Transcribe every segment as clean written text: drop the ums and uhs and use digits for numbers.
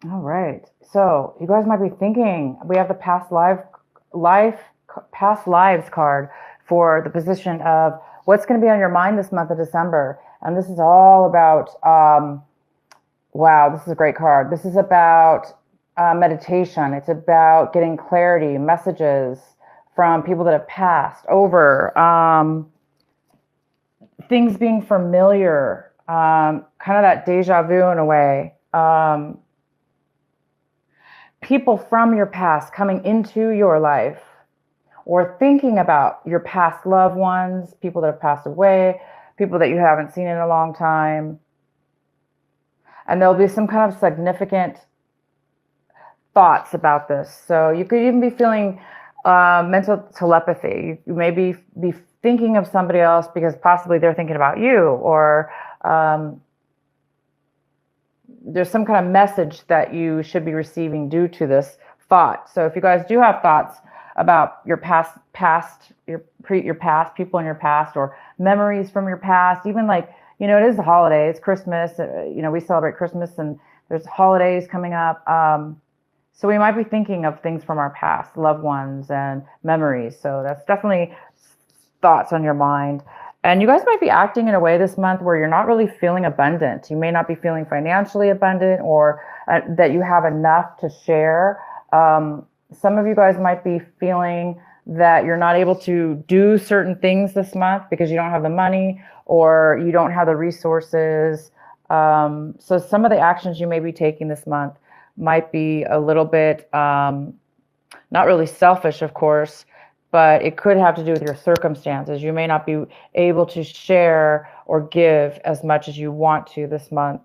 All right. So you guys might be thinking we have the past lives card for the position of what's going to be on your mind this month of December. And this is all about, wow, this is a great card. This is about meditation. It's about getting clarity, messages from people that have passed over, things being familiar, kind of that deja vu in a way. People from your past coming into your life or thinking about your past loved ones, people that have passed away, people that you haven't seen in a long time. And there'll be some kind of significant thoughts about this. So you could even be feeling mental telepathy. You may be thinking of somebody else because possibly they're thinking about you, or there's some kind of message that you should be receiving due to this thought. So if you guys do have thoughts about your your past, people in your past, or memories from your past, even like, it is the holiday, it's Christmas, we celebrate Christmas and there's holidays coming up. So we might be thinking of things from our past, loved ones and memories. So that's definitely thoughts on your mind. And you guys might be acting in a way this month where you're not really feeling abundant. You may not be feeling financially abundant, or that you have enough to share. Some of you guys might be feeling that you're not able to do certain things this month because you don't have the money or you don't have the resources. So some of the actions you may be taking this month might be a little bit, not really selfish, of course, but it could have to do with your circumstances. You may not be able to share or give as much as you want to this month.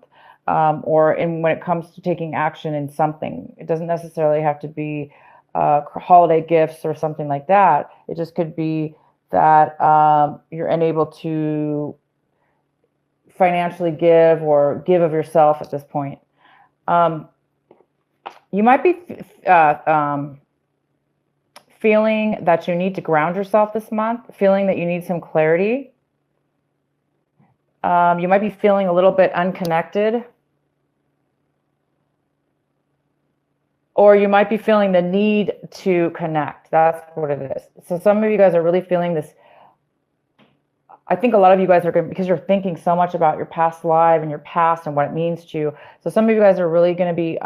When it comes to taking action in something, it doesn't necessarily have to be holiday gifts or something like that. It just could be that you're unable to financially give or give of yourself at this point. You might be feeling that you need to ground yourself this month, feeling that you need some clarity. You might be feeling a little bit unconnected. Or you might be feeling the need to connect. That's what it is. So some of you guys are really feeling this. I think a lot of you guys are going, because you're thinking so much about your past life and your past and what it means to you. So some of you guys are really going to be,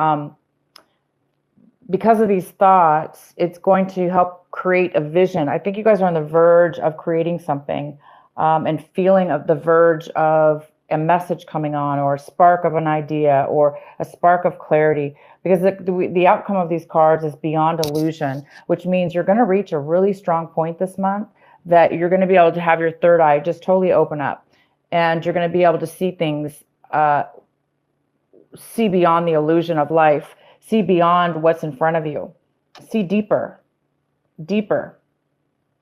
because of these thoughts, it's going to help create a vision. I think you guys are on the verge of creating something, and feeling of the verge of a message coming on, or a spark of an idea, or a spark of clarity, because the outcome of these cards is beyond illusion, which means you're going to reach a really strong point this month that you're going to be able to have your third eye just totally open up, and you're going to be able to see things, see beyond the illusion of life, see beyond what's in front of you, see deeper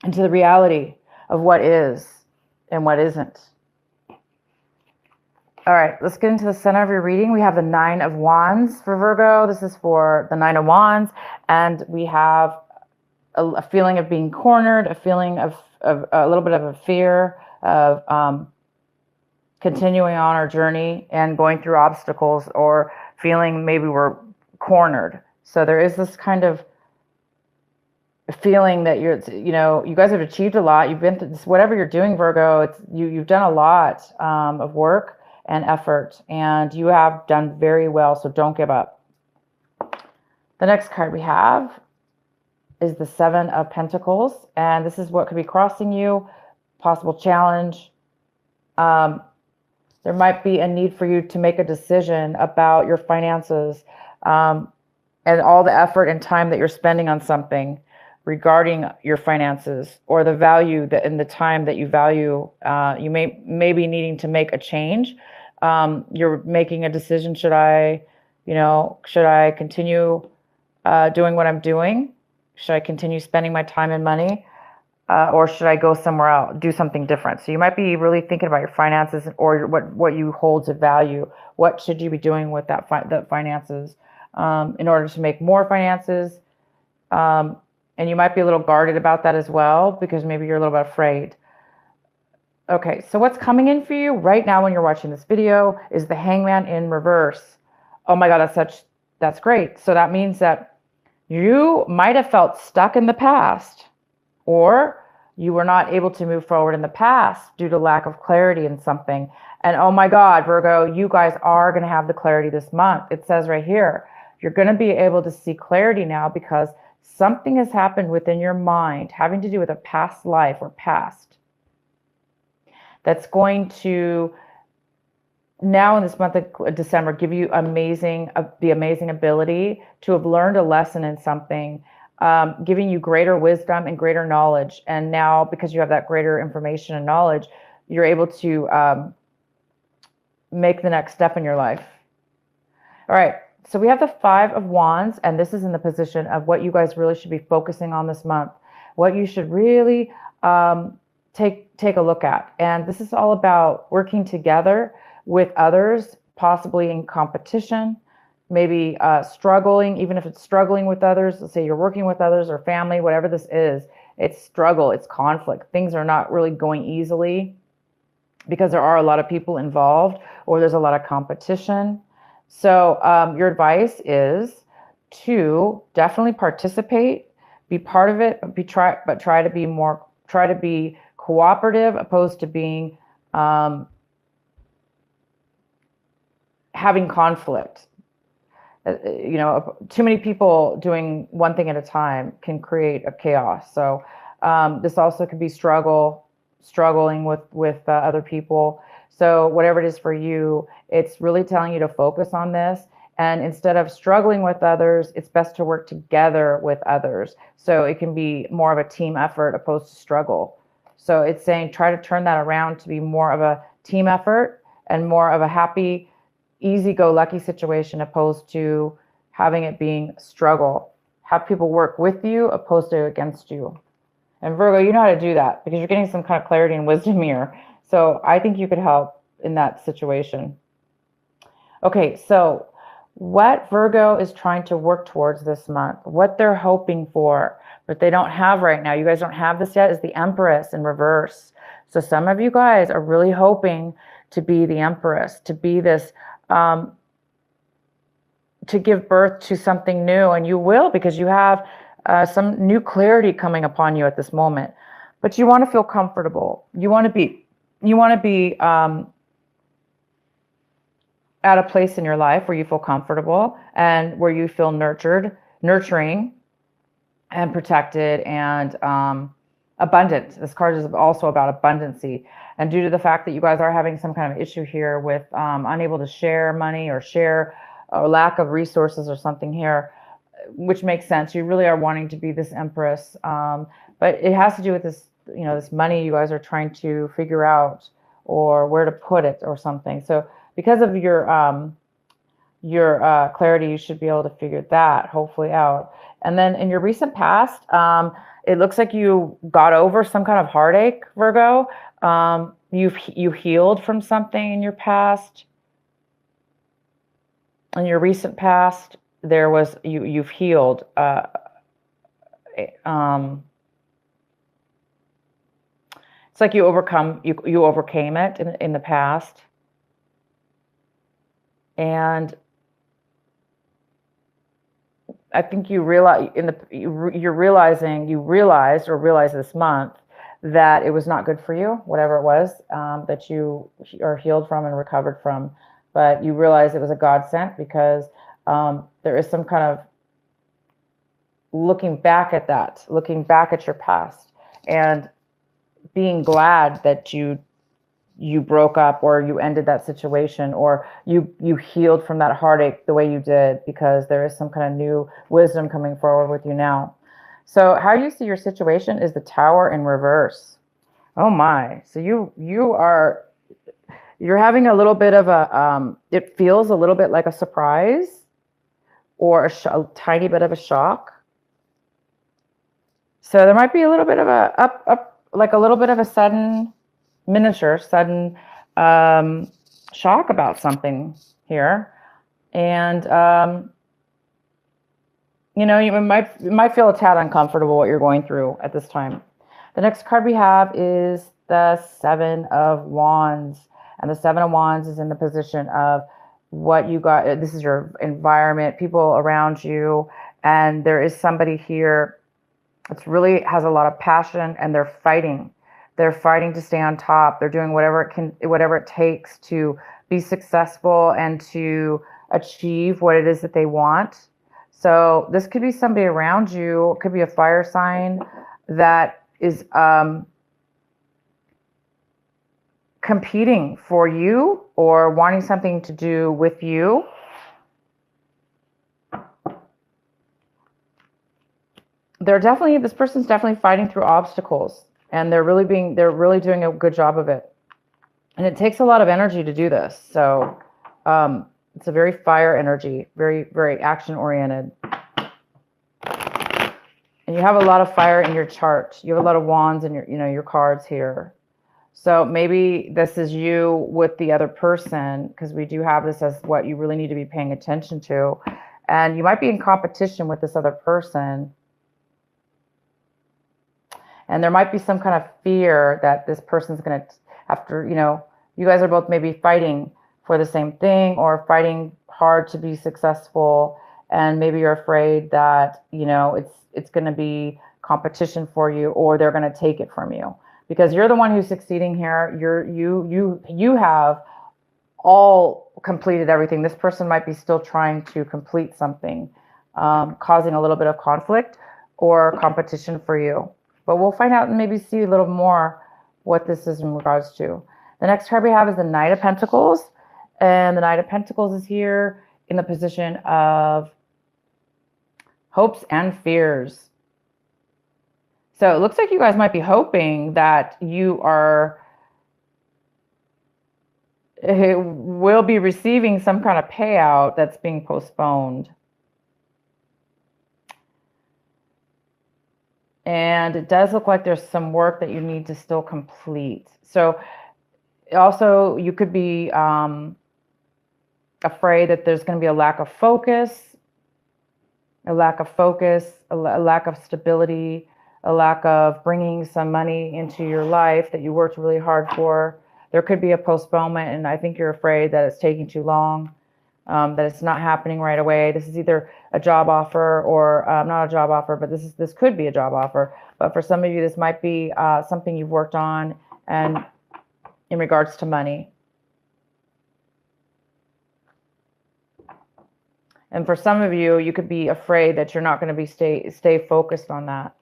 into the reality of what is and what isn't. All right, let's get into the center of your reading. We have the Nine of Wands for Virgo. This is for the Nine of Wands. And we have a feeling of being cornered, a feeling of a little bit of a fear of continuing on our journey and going through obstacles, or feeling maybe we're cornered. So there is this kind of feeling that you guys have achieved a lot. You've been through this, whatever you're doing, Virgo, you've done a lot of work and effort, and you have done very well, so don't give up. The next card we have is the Seven of Pentacles, and this is what could be crossing you, possible challenge. There might be a need for you to make a decision about your finances, and all the effort and time that you're spending on something regarding your finances, or the value that in the time that you value. You may be needing to make a change. You're making a decision. Should I continue doing what I'm doing? Should I continue spending my time and money? Or should I go somewhere else, do something different? So you might be really thinking about your finances, or what you hold to value. What should you be doing with the finances in order to make more finances? And you might be a little guarded about that as well, because maybe you're a little bit afraid. Okay, so what's coming in for you right now when you're watching this video is the Hangman in reverse. Oh my God, that's such That's great. So that means that you might have felt stuck in the past, or you were not able to move forward in the past due to lack of clarity in something. And oh my God, Virgo, you guys are going to have the clarity this month. It says right here, you're going to be able to see clarity now because something has happened within your mind having to do with a past life or past that's going to now in this month of December give you the amazing ability to have learned a lesson in something, giving you greater wisdom and greater knowledge. And now because you have that greater information and knowledge, you're able to make the next step in your life. All right. So we have the Five of Wands, and this is in the position of what you guys really should be focusing on this month, what you should really take a look at. And this is all about working together with others, possibly in competition, maybe struggling, even if it's struggling with others. Let's say you're working with others or family, whatever this is, it's struggle, it's conflict. Things are not really going easily because there are a lot of people involved or there's a lot of competition. So your advice is to definitely participate, be part of it, but try to be cooperative, opposed to being having conflict. Too many people doing one thing at a time can create a chaos. So this also could be struggling with other people. So whatever it is for you, it's really telling you to focus on this. And instead of struggling with others, it's best to work together with others. So it can be more of a team effort opposed to struggle. So it's saying try to turn that around to be more of a team effort and more of a happy, easy-go-lucky situation opposed to having it being struggle. Have people work with you opposed to against you. And Virgo, you know how to do that because you're getting some kind of clarity and wisdom here. So I think you could help in that situation. Okay, so what Virgo is trying to work towards this month, what they're hoping for, but they don't have right now, you guys don't have this yet, is the Empress in reverse. So some of you guys are really hoping to be the Empress, to be this, to give birth to something new, and you will because you have some new clarity coming upon you at this moment. But you want to feel comfortable. You want to be at a place in your life where you feel comfortable and where you feel nurturing and protected and abundant. This card is also about abundancy. And due to the fact that you guys are having some kind of issue here with unable to share money or share or lack of resources or something here, which makes sense. You really are wanting to be this Empress. But it has to do with this, this money you guys are trying to figure out or where to put it or something. So because of your clarity, you should be able to figure that hopefully out. And then in your recent past, it looks like you got over some kind of heartache, Virgo. You healed from something in your past. In your recent past, there was you've healed. It's like you overcame it in the past. And I think you realized this month that it was not good for you, whatever it was that you are healed from and recovered from. But you realize it was a godsend because there is some kind of looking back at your past and being glad that you broke up or you ended that situation or you healed from that heartache the way you did because there is some kind of new wisdom coming forward with you now. So how you see your situation is the Tower in reverse. Oh my. So you're having a little bit of a, it feels a little bit like a surprise or a tiny bit of a shock. So there might be a little bit of like a little bit of a sudden shock about something here. And, you might feel a tad uncomfortable what you're going through at this time. The next card we have is the Seven of Wands. And the Seven of Wands is in the position of what you got. This is your environment, people around you, and there is somebody here that's really has a lot of passion, and they're fighting. They're fighting to stay on top. They're doing whatever it takes to be successful and to achieve what it is that they want. So this could be somebody around you. It could be a fire sign that is competing for you or wanting something to do with you. This person's definitely fighting through obstacles, and they're really doing a good job of it. And it takes a lot of energy to do this. So it's a very fire energy, very, very action oriented. And you have a lot of fire in your chart. You have a lot of wands in your cards here. So maybe this is you with the other person, because we do have this as what you really need to be paying attention to. And you might be in competition with this other person. And there might be some kind of fear that this person's going to, after, you guys are both maybe fighting for the same thing or fighting hard to be successful. And maybe you're afraid that, it's going to be competition for you, or they're going to take it from you. Because you're the one who's succeeding here. You have all completed everything. This person might be still trying to complete something, causing a little bit of conflict or competition for you. But we'll find out and maybe see a little more what this is in regards to. The next card we have is the Knight of Pentacles. And the Knight of Pentacles is here in the position of hopes and fears. So it looks like you guys might be hoping that you will be receiving some kind of payout that's being postponed. And it does look like there's some work that you need to still complete. So also you could be afraid that there's going to be a lack of focus, a lack of stability, a lack of bringing some money into your life that you worked really hard for. There could be a postponement, and I think you're afraid that it's taking too long, that it's not happening right away. This is either a job offer or not a job offer, but this could be a job offer. But for some of you, this might be something you've worked on and in regards to money. And for some of you, you could be afraid that you're not going to be stay focused on that,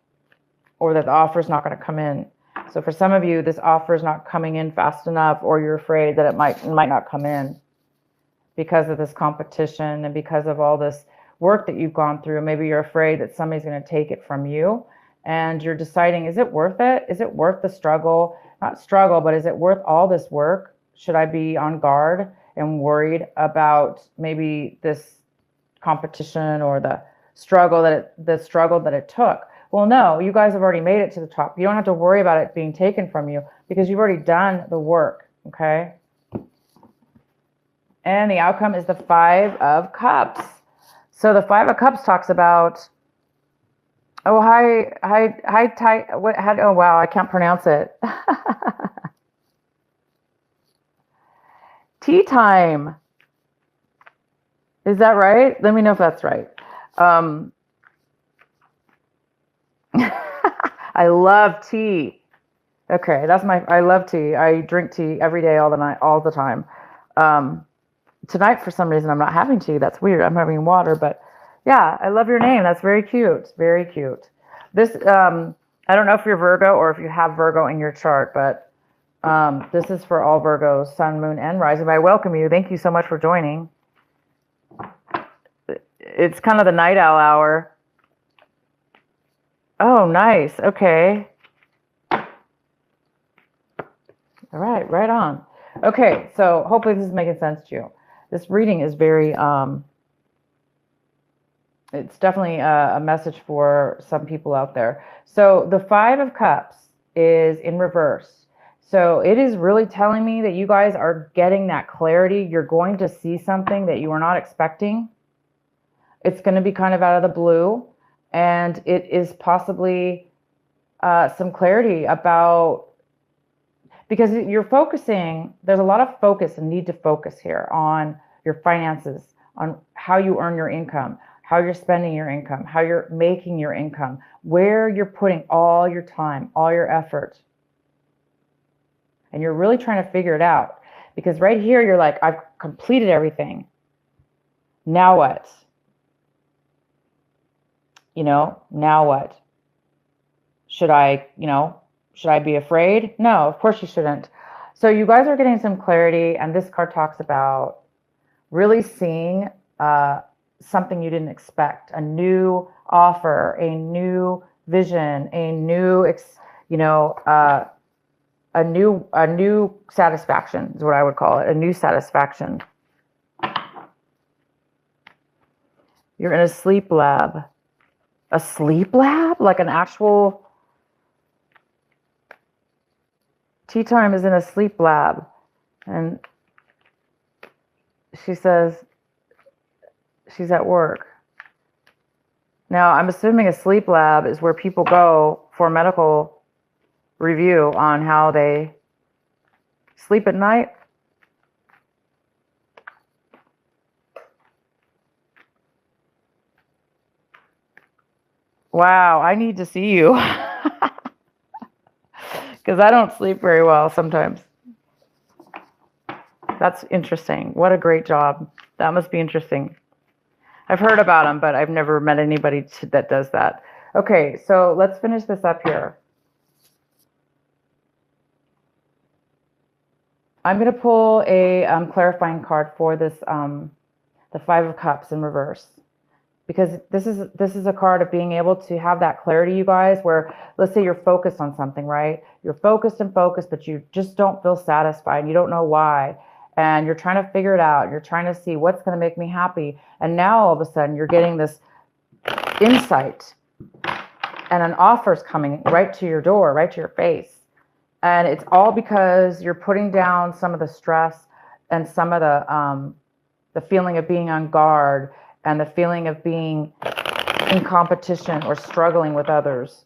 or that the offer is not going to come in. So for some of you, this offer is not coming in fast enough, or you're afraid that it might not come in because of this competition and because of all this work that you've gone through. Maybe you're afraid that somebody's going to take it from you, and you're deciding, is it worth it? Is it worth the struggle? Not struggle, but is it worth all this work? Should I be on guard and worried about maybe this competition or the struggle that it took? Well, no, you guys have already made it to the top. You don't have to worry about it being taken from you because you've already done the work, okay? And the outcome is the Five of Cups. So the Five of Cups talks about, oh, oh, wow, I can't pronounce it. Tea time. Is that right? Let me know if that's right. I love tea. Okay, I love tea. I drink tea every day, all the time. Tonight, for some reason, I'm not having tea. That's weird. I'm having water, but yeah, I love your name. That's very cute. Very cute. This, I don't know if you're Virgo or if you have Virgo in your chart, but this is for all Virgos, Sun, Moon, and Rising. I welcome you. Thank you so much for joining. It's kind of the night owl hour. Oh, nice. Okay. All right, right on. Okay, so hopefully this is making sense to you. This reading is very, it's definitely a message for some people out there. So the Five of Cups is in reverse. So it is really telling me that you guys are getting that clarity. You're going to see something that you were not expecting. It's going to be kind of out of the blue. And it is possibly some clarity about, because you're focusing, there's a lot of focus and need to focus here on your finances, on how you earn your income, how you're spending your income, how you're making your income, where you're putting all your time, all your effort. And you're really trying to figure it out. Because right here, you're like, I've completed everything. Now what? Now what? Should I be afraid? No, of course you shouldn't. So you guys are getting some clarity, and this card talks about really seeing something you didn't expect, a new offer, a new vision, a new, a new satisfaction is what I would call it, a new satisfaction. You're in a sleep lab. A sleep lab? Like an actual tea time is in a sleep lab. And she says she's at work. Now, I'm assuming a sleep lab is where people go for medical review on how they sleep at night. Wow, I need to see you. Because I don't sleep very well sometimes. That's interesting. What a great job. That must be interesting. I've heard about them, but I've never met anybody that does that. Okay, so let's finish this up here. I'm going to pull a clarifying card for this, the Five of Cups in reverse. Because this is a card of being able to have that clarity, you guys, where let's say you're focused on something, right? You're focused, but you just don't feel satisfied and you don't know why. And you're trying to figure it out. You're trying to see what's going to make me happy. And now all of a sudden you're getting this insight and an offer's coming right to your door, right to your face. And it's all because you're putting down some of the stress and some of the feeling of being on guard and the feeling of being in competition or struggling with others.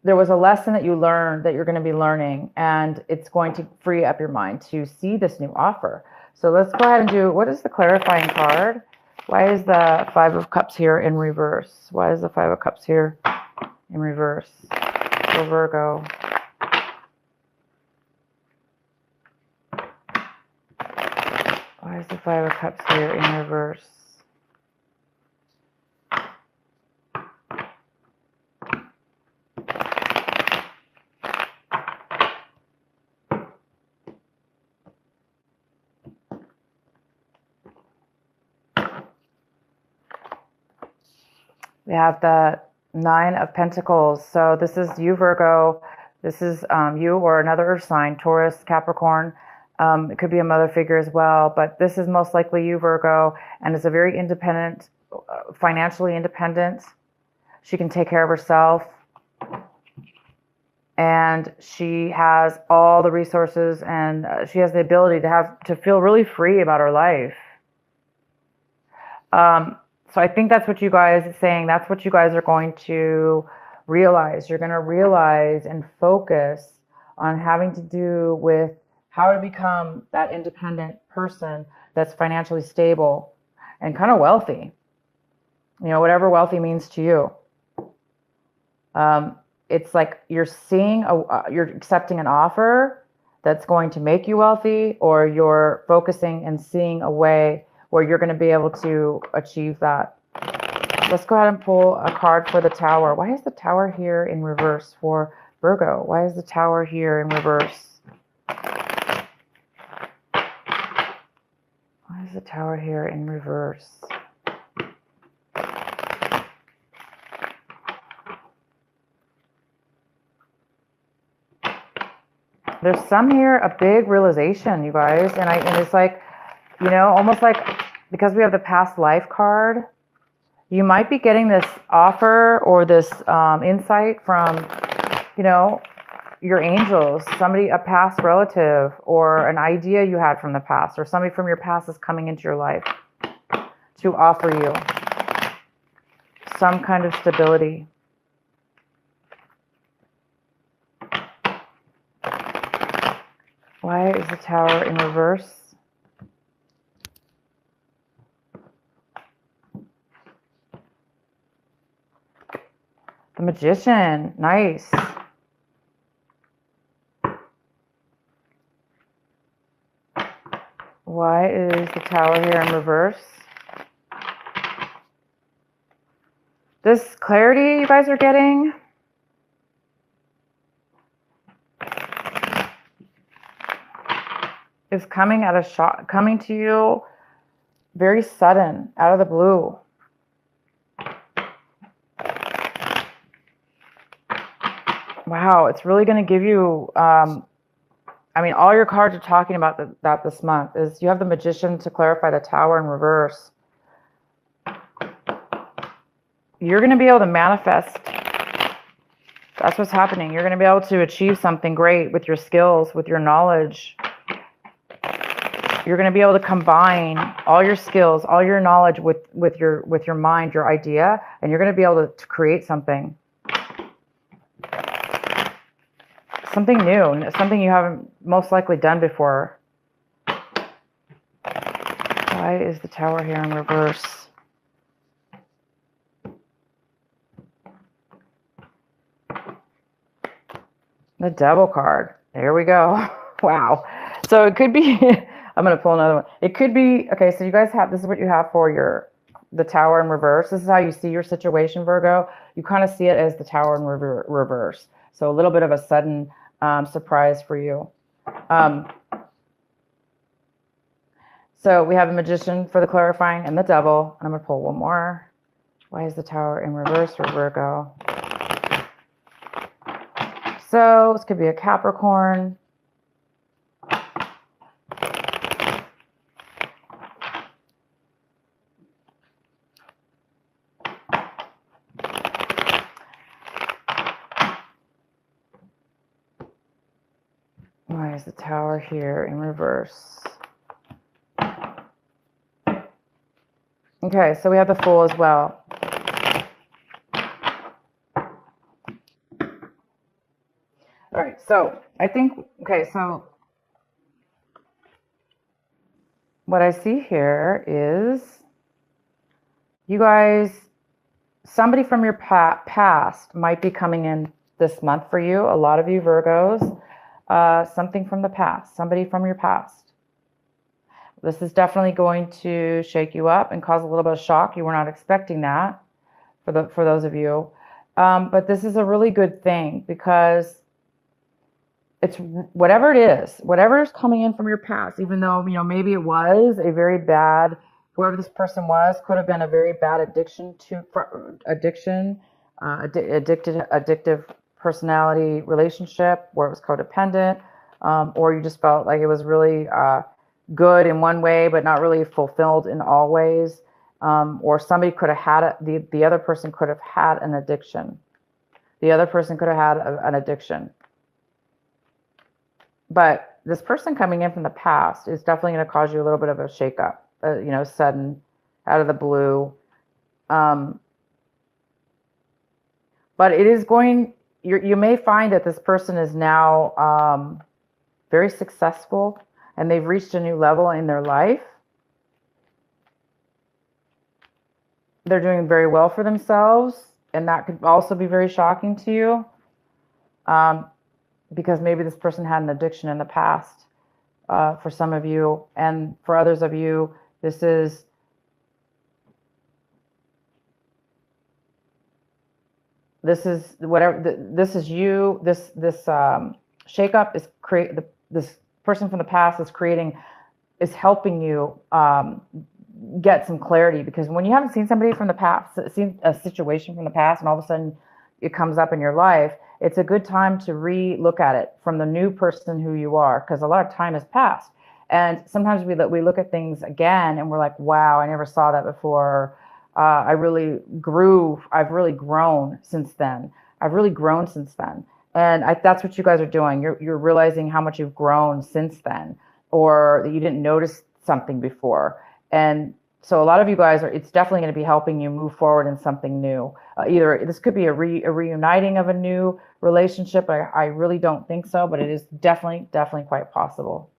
There was a lesson that you learned that you're going to be learning, and it's going to free up your mind to see this new offer. So let's go ahead and do, what is the clarifying card? Why is the Five of Cups here in reverse? Why is the Five of Cups here in reverse for Virgo? Why is the Five of Cups here in reverse? We have the Nine of Pentacles. So this is you, Virgo. This is you or another earth sign, Taurus, Capricorn. It could be a mother figure as well, but this is most likely you, Virgo, and is a very independent, financially independent. She can take care of herself, and she has all the resources, and she has the ability to feel really free about her life. So I think that's what you guys are saying. That's what you guys are going to realize. You're going to realize and focus on having to do with how to become that independent person that's financially stable and kind of wealthy. Whatever wealthy means to you. It's like you're you're accepting an offer that's going to make you wealthy, or you're focusing and seeing a way where you're going to be able to achieve that. Let's go ahead and pull a card for the Tower. Why is the Tower here in reverse for Virgo? Why is the Tower here in reverse? Why is the Tower here in reverse? There's some here, a big realization, you guys. And it's like, almost like, because we have the past life card, you might be getting this offer or this insight from, your angels, somebody, a past relative, or an idea you had from the past, or somebody from your past is coming into your life to offer you some kind of stability. Why is the Tower in reverse? The Magician. Nice. Why is the Tower here in reverse? This clarity you guys are getting is coming at a shot, coming to you very sudden, out of the blue. Wow, it's really going to give you, I mean, all your cards are talking about that this month is you have the Magician to clarify the Tower in reverse. You're going to be able to manifest. That's what's happening. You're going to be able to achieve something great with your skills, with your knowledge. You're going to be able to combine all your skills, all your knowledge with your mind, your idea, and you're going to be able to create something. Something new, something you haven't most likely done before. Why is the Tower here in reverse? The Devil card. There we go. Wow. So it could be, I'm going to pull another one. It could be, okay, so you guys have, this is what you have for the Tower in reverse. This is how you see your situation, Virgo. You kind of see it as the Tower in reverse. So a little bit of a sudden surprise for you. So we have the Magician for the clarifying and the Devil. And I'm going to pull one more. Why is the Tower in reverse for Virgo? So this could be a Capricorn. Why is the Tower here in reverse? Okay, so we have the Fool as well. All right, so I think, okay, so what I see here is you guys, somebody from your past might be coming in this month for you. A lot of you Virgos, something from the past, somebody from your past. This is definitely going to shake you up and cause a little bit of shock. You were not expecting that for those of you. But this is a really good thing because it's whatever it is, whatever is coming in from your past, even though, you know, maybe it was a very bad, whoever this person was, could have been a very bad addictive personality relationship where it was codependent, or you just felt like it was really good in one way, but not really fulfilled in all ways. Or somebody could have had it, the other person could have had an addiction. The other person could have had an addiction. But this person coming in from the past is definitely going to cause you a little bit of a shakeup, you know, sudden, out of the blue. But it is going, you may find that this person is now very successful and they've reached a new level in their life. They're doing very well for themselves, and that could also be very shocking to you. Because maybe this person had an addiction in the past for some of you, and for others of you, this is whatever. This is you. This shakeup is this person from the past is helping you get some clarity, because when you haven't seen somebody from the past, seen a situation from the past, and all of a sudden it comes up in your life, it's a good time to re-look at it from the new person who you are, because a lot of time has passed. And sometimes we look at things again and we're like, wow, I never saw that before. I've really grown since then. And that's what you guys are doing. You're realizing how much you've grown since then, or that you didn't notice something before. And so a lot of you guys it's definitely going to be helping you move forward in something new. Either this could be a reuniting of a new relationship. I really don't think so, but it is definitely quite possible.